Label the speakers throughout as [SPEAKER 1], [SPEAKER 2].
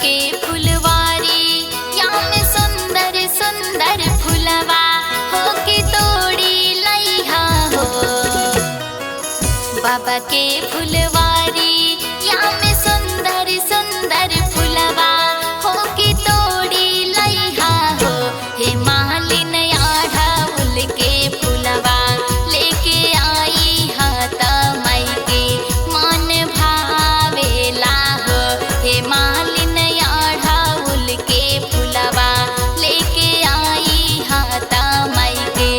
[SPEAKER 1] के फुलवारी या में सुंदर सुंदर फुलवा हो के तोड़ी लइहा हो। बाबा के फुलवारी या में सुंदर सुंदर फुलवा हो के तोड़ी लइहा हो। हे मालिन अढ़उल के फुलवा लेके आई हाथ माई के मन भावेला हो। हे मालिन अढ़उल के फुलवा लेके आई हाथ माई के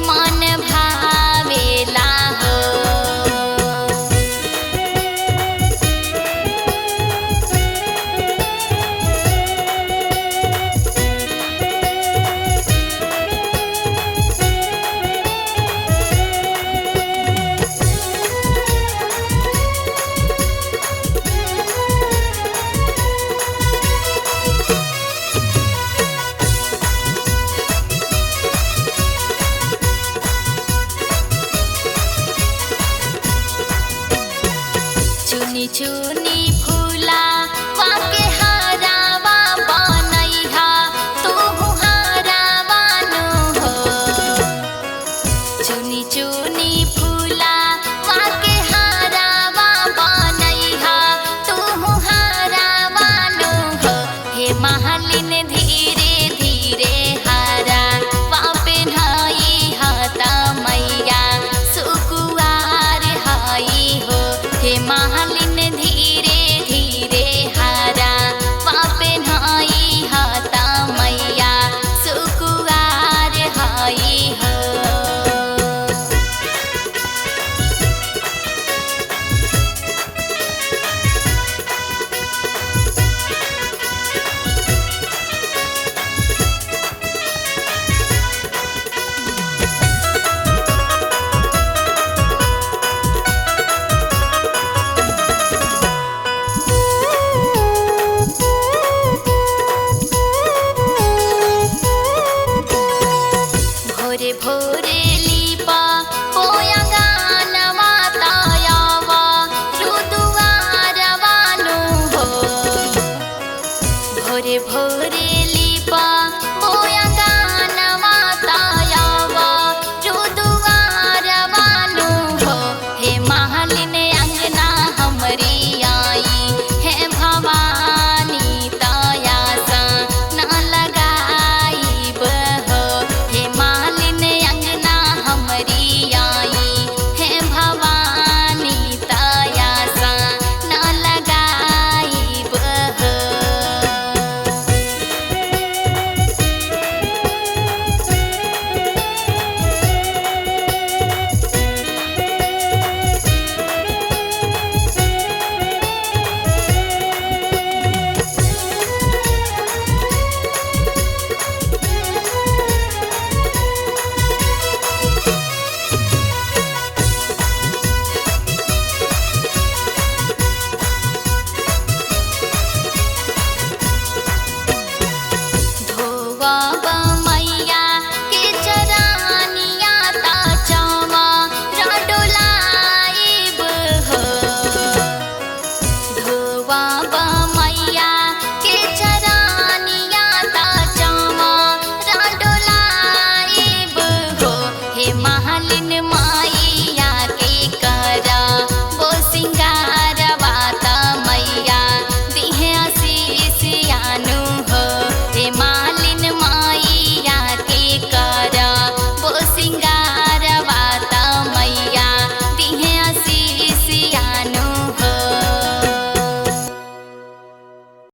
[SPEAKER 1] मन भावेला हो। चुनी चुनी फूला वाके हारावा बनैहा तोहु हारावा नु हो। चुनी चुनी फूला वाके हारावा बनैहा तोहु हारावा नु हो। हे मालिन धीरे